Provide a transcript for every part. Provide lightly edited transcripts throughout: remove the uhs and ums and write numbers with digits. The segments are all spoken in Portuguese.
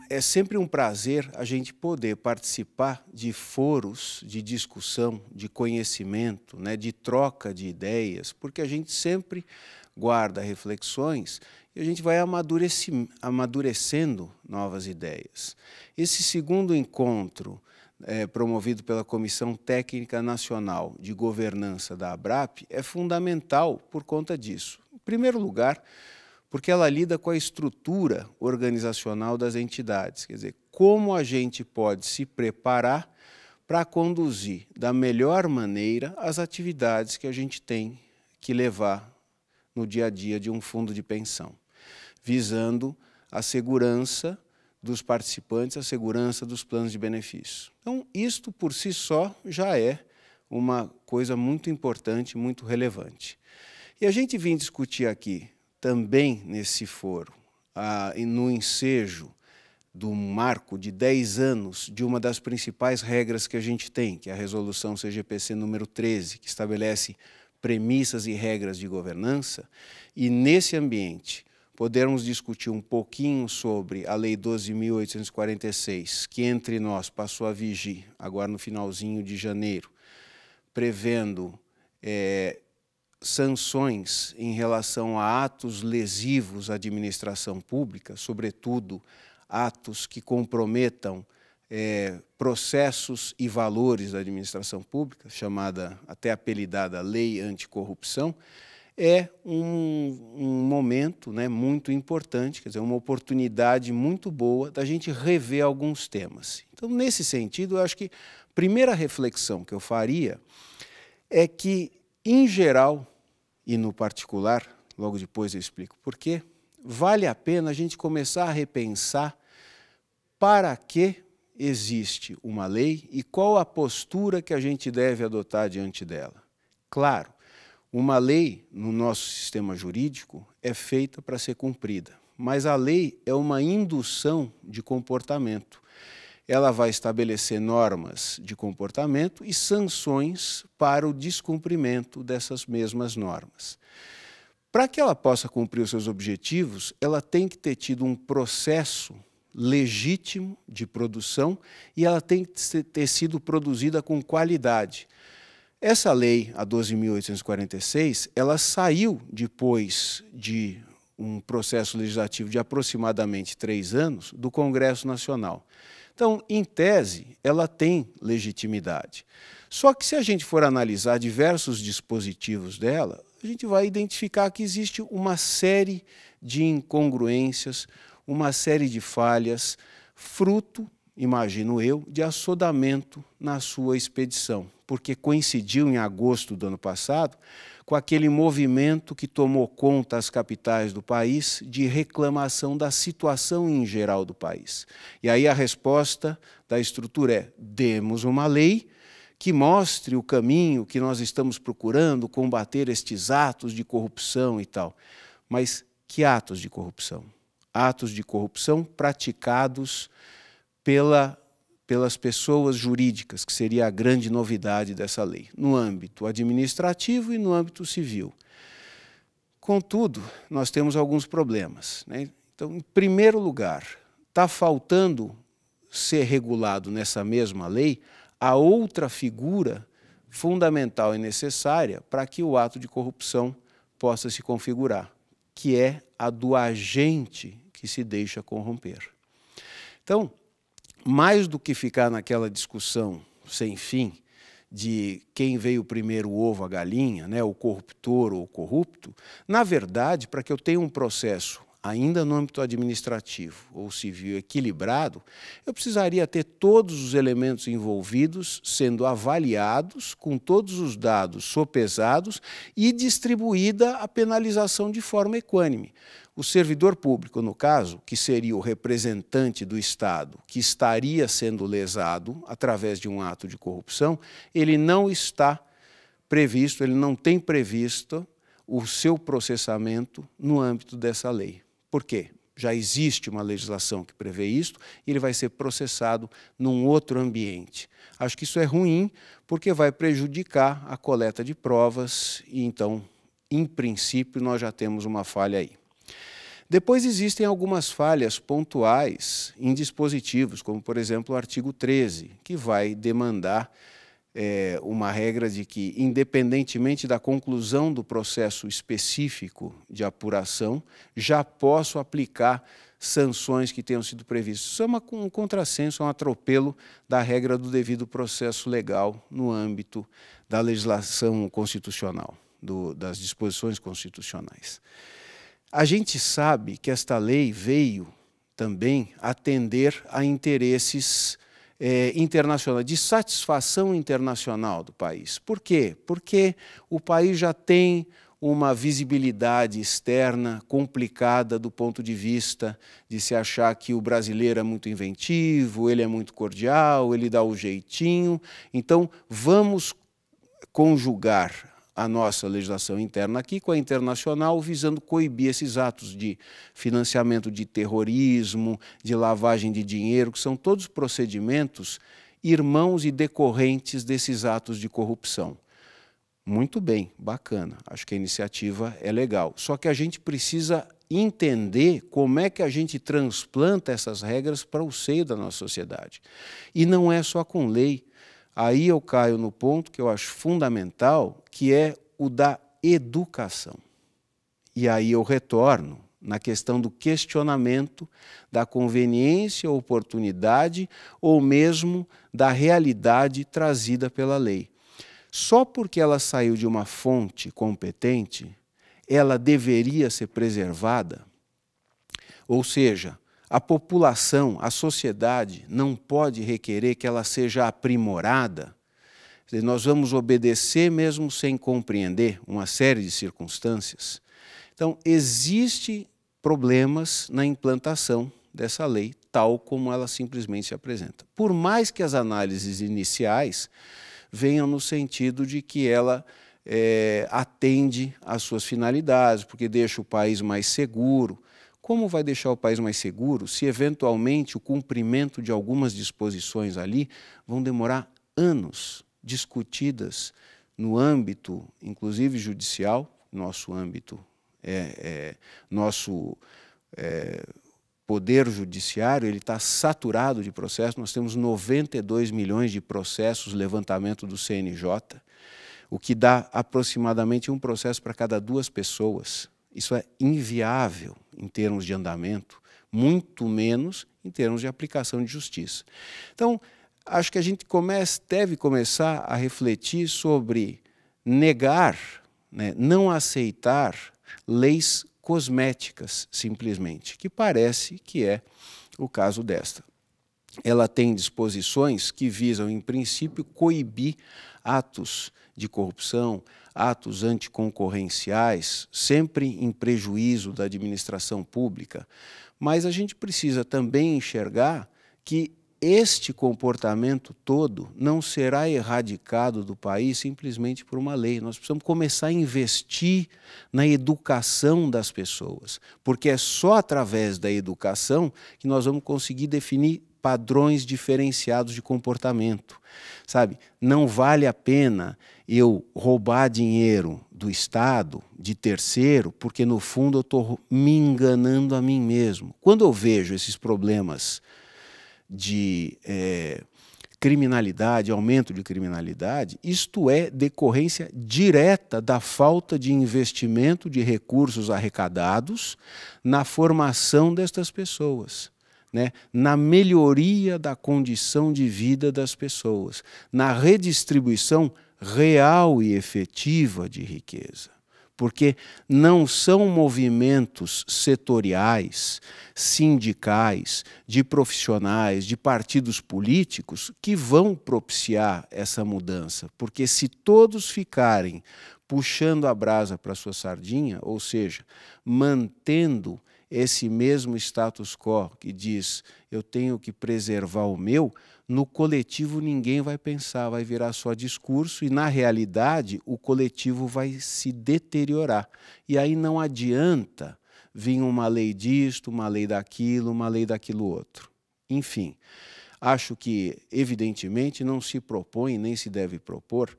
é sempre um prazer a gente poder participar de foros de discussão, de conhecimento, né, de troca de ideias, porque a gente sempre guarda reflexões e a gente vai amadurecendo novas ideias. Esse segundo encontro, promovido pela Comissão Técnica Nacional de Governança da ABRAP, é fundamental por conta disso. Em primeiro lugar, porque ela lida com a estrutura organizacional das entidades, quer dizer, como a gente pode se preparar para conduzir da melhor maneira as atividades que a gente tem que levar no dia a dia de um fundo de pensão, visando a segurança dos participantes, a segurança dos planos de benefício. Então, isto por si só já é uma coisa muito importante, muito relevante. E a gente vem discutir aqui, também nesse foro, no ensejo do marco de 10 anos de uma das principais regras que a gente tem, que é a Resolução CGPC número 13, que estabelece premissas e regras de governança, e nesse ambiente podermos discutir um pouquinho sobre a Lei 12.846, que entre nós passou a vigir agora no finalzinho de janeiro, prevendo sanções em relação a atos lesivos à administração pública, sobretudo atos que comprometam processos e valores da administração pública, chamada, até apelidada, Lei Anticorrupção, é um momento, né, muito importante, quer dizer, uma oportunidade muito boa da gente rever alguns temas. Então, nesse sentido, eu acho que a primeira reflexão que eu faria é que, em geral, e no particular, logo depois eu explico por quê, vale a pena a gente começar a repensar para que existe uma lei e qual a postura que a gente deve adotar diante dela. Claro, uma lei, no nosso sistema jurídico, é feita para ser cumprida, mas a lei é uma indução de comportamento. Ela vai estabelecer normas de comportamento e sanções para o descumprimento dessas mesmas normas. Para que ela possa cumprir os seus objetivos, ela tem que ter tido um processo legítimo de produção e ela tem que ter sido produzida com qualidade. Essa lei, a 12.846, ela saiu depois de um processo legislativo de aproximadamente 3 anos do Congresso Nacional. Então, em tese, ela tem legitimidade. Só que se a gente for analisar diversos dispositivos dela, a gente vai identificar que existe uma série de incongruências, uma série de falhas, fruto, imagino eu, de assodamento na sua expedição, porque coincidiu em agosto do ano passado com aquele movimento que tomou conta as capitais do país de reclamação da situação em geral do país. E aí a resposta da estrutura é: demos uma lei que mostre o caminho que nós estamos procurando, combater estes atos de corrupção e tal. Mas que atos de corrupção? Atos de corrupção praticados pelas pessoas jurídicas, que seria a grande novidade dessa lei, no âmbito administrativo e no âmbito civil. Contudo, nós temos alguns problemas, né? Então, em primeiro lugar, está faltando ser regulado nessa mesma lei a outra figura fundamental e necessária para que o ato de corrupção possa se configurar, que é a do agente que se deixa corromper. Então, mais do que ficar naquela discussão sem fim de quem veio primeiro, o ovo, a galinha, né, o corruptor ou o corrupto, na verdade, para que eu tenha um processo ainda no âmbito administrativo ou civil equilibrado, eu precisaria ter todos os elementos envolvidos sendo avaliados, com todos os dados sopesados e distribuída a penalização de forma equânime. O servidor público, no caso, que seria o representante do Estado, que estaria sendo lesado através de um ato de corrupção, ele não está previsto, ele não tem previsto o seu processamento no âmbito dessa lei. Por quê? Já existe uma legislação que prevê isto e ele vai ser processado num outro ambiente. Acho que isso é ruim porque vai prejudicar a coleta de provas e, então, em princípio, nós já temos uma falha aí. Depois existem algumas falhas pontuais em dispositivos, como, por exemplo, o artigo 13, que vai demandar uma regra de que, independentemente da conclusão do processo específico de apuração, já posso aplicar sanções que tenham sido previstas. Isso é um contrassenso, é um atropelo da regra do devido processo legal no âmbito da legislação constitucional, das disposições constitucionais. A gente sabe que esta lei veio também atender a interesses internacionais, de satisfação internacional do país. Por quê? Porque o país já tem uma visibilidade externa complicada do ponto de vista de se achar que o brasileiro é muito inventivo, ele é muito cordial, ele dá o jeitinho. Então, vamos conjugar a nossa legislação interna aqui com a internacional, visando coibir esses atos de financiamento de terrorismo, de lavagem de dinheiro, que são todos procedimentos irmãos e decorrentes desses atos de corrupção. Muito bem, bacana, acho que a iniciativa é legal. Só que a gente precisa entender como é que a gente transplanta essas regras para o seio da nossa sociedade. E não é só com lei. Aí eu caio no ponto que eu acho fundamental, que é o da educação. E aí eu retorno na questão do questionamento da conveniência, oportunidade ou mesmo da realidade trazida pela lei. Só porque ela saiu de uma fonte competente, ela deveria ser preservada? Ou seja, a população, a sociedade, não pode requerer que ela seja aprimorada? Nós vamos obedecer mesmo sem compreender uma série de circunstâncias? Então, existem problemas na implantação dessa lei, tal como ela simplesmente se apresenta. Por mais que as análises iniciais venham no sentido de que ela atende às suas finalidades, porque deixa o país mais seguro. Como vai deixar o país mais seguro se, eventualmente, o cumprimento de algumas disposições ali vão demorar anos, discutidas no âmbito, inclusive judicial, nosso âmbito, nosso poder judiciário, ele está saturado de processos. Nós temos 92 milhões de processos, levantamento do CNJ, o que dá aproximadamente um processo para cada 2 pessoas. Isso é inviável em termos de andamento, muito menos em termos de aplicação de justiça. Então, acho que a gente deve começar a refletir sobre negar, né, não aceitar leis cosméticas, simplesmente, que parece que é o caso desta. Ela tem disposições que visam, em princípio, coibir atos de corrupção, atos anticoncorrenciais, sempre em prejuízo da administração pública. Mas a gente precisa também enxergar que este comportamento todo não será erradicado do país simplesmente por uma lei. Nós precisamos começar a investir na educação das pessoas, porque é só através da educação que nós vamos conseguir definir padrões diferenciados de comportamento. Sabe, não vale a pena eu roubar dinheiro do Estado, de terceiro, porque no fundo eu estou me enganando a mim mesmo. Quando eu vejo esses problemas de criminalidade, aumento de criminalidade, isto é decorrência direta da falta de investimento de recursos arrecadados na formação destas pessoas, né? Na melhoria da condição de vida das pessoas, na redistribuição real e efetiva de riqueza. Porque não são movimentos setoriais, sindicais, de profissionais, de partidos políticos que vão propiciar essa mudança. Porque se todos ficarem puxando a brasa para a sua sardinha, ou seja, mantendo esse mesmo status quo que diz eu tenho que preservar o meu, no coletivo ninguém vai pensar, vai virar só discurso e, na realidade, o coletivo vai se deteriorar. E aí não adianta vir uma lei disto, uma lei daquilo outro. Enfim, acho que, evidentemente, não se propõe nem se deve propor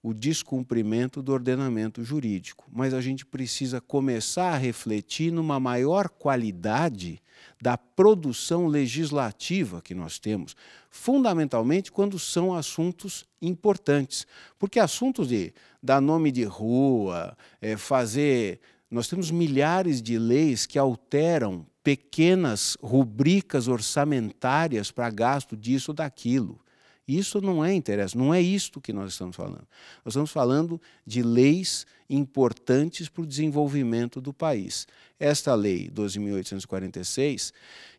o descumprimento do ordenamento jurídico. Mas a gente precisa começar a refletir numa maior qualidade da produção legislativa que nós temos, fundamentalmente quando são assuntos importantes. Porque assuntos de dar nome de rua, fazer... Nós temos milhares de leis que alteram pequenas rubricas orçamentárias para gasto disso ou daquilo. Isso não é interesse, não é isto que nós estamos falando. Nós estamos falando de leis importantes para o desenvolvimento do país. Esta lei 12.846,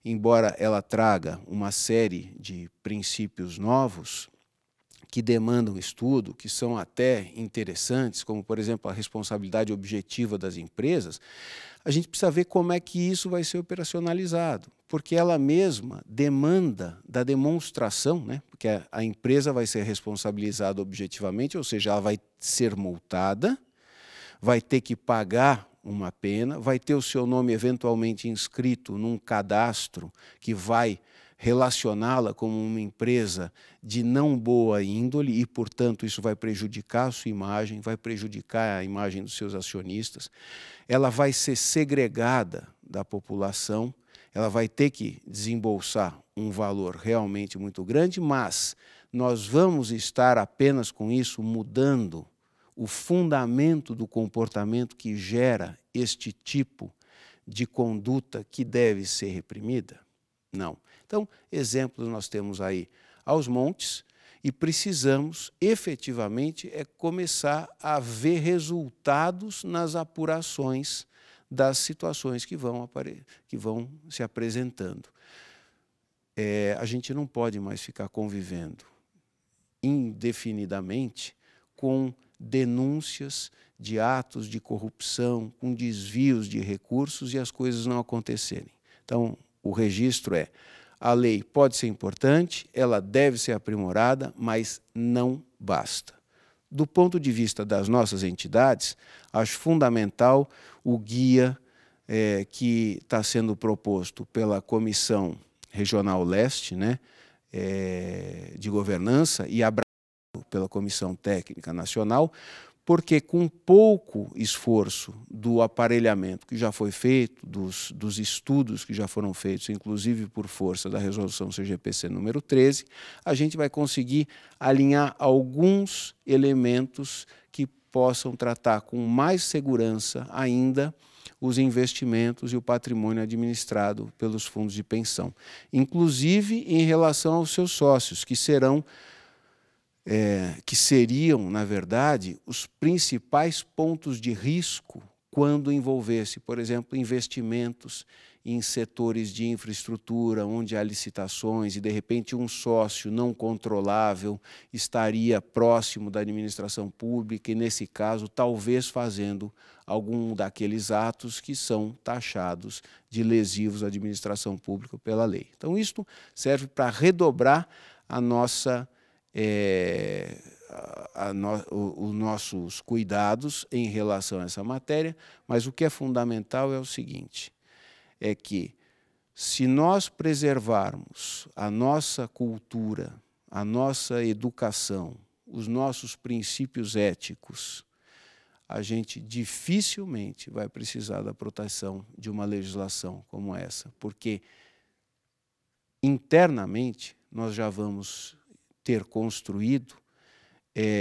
embora ela traga uma série de princípios novos que demandam estudo, que são até interessantes, como, por exemplo, a responsabilidade objetiva das empresas, a gente precisa ver como é que isso vai ser operacionalizado, porque ela mesma demanda da demonstração, né? Porque a empresa vai ser responsabilizada objetivamente, ou seja, ela vai ser multada, vai ter que pagar uma pena, vai ter o seu nome eventualmente inscrito num cadastro que vai relacioná-la como uma empresa de não boa índole e, portanto, isso vai prejudicar a sua imagem, vai prejudicar a imagem dos seus acionistas. Ela vai ser segregada da população, ela vai ter que desembolsar um valor realmente muito grande, mas nós vamos estar apenas com isso mudando o fundamento do comportamento que gera este tipo de conduta que deve ser reprimida? Não. Então, exemplos nós temos aí aos montes e precisamos efetivamente começar a ver resultados nas apurações das situações que vão se apresentando. A gente não pode mais ficar convivendo indefinidamente com denúncias de atos de corrupção, com desvios de recursos e as coisas não acontecerem. Então, o registro a lei pode ser importante, ela deve ser aprimorada, mas não basta. Do ponto de vista das nossas entidades, acho fundamental o guia que está sendo proposto pela Comissão Regional Leste, né, de Governança e abraçado pela Comissão Técnica Nacional, porque com pouco esforço do aparelhamento que já foi feito, dos estudos que já foram feitos, inclusive por força da resolução CGPC número 13, a gente vai conseguir alinhar alguns elementos que possam tratar com mais segurança ainda os investimentos e o patrimônio administrado pelos fundos de pensão, inclusive em relação aos seus sócios, que seriam, na verdade, os principais pontos de risco quando envolvesse, por exemplo, investimentos em setores de infraestrutura, onde há licitações e, de repente, um sócio não controlável estaria próximo da administração pública e, nesse caso, talvez fazendo algum daqueles atos que são taxados de lesivos à administração pública pela lei. Então, isto serve para redobrar a nossa os nossos cuidados em relação a essa matéria, mas o que é fundamental é o seguinte, é que se nós preservarmos a nossa cultura, a nossa educação, os nossos princípios éticos, a gente dificilmente vai precisar da proteção de uma legislação como essa, porque internamente nós já vamos ter construído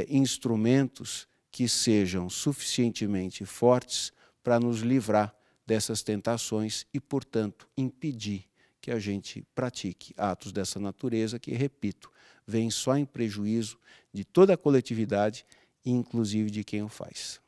instrumentos que sejam suficientemente fortes para nos livrar dessas tentações e, portanto, impedir que a gente pratique atos dessa natureza que, repito, vêm só em prejuízo de toda a coletividade, inclusive de quem o faz.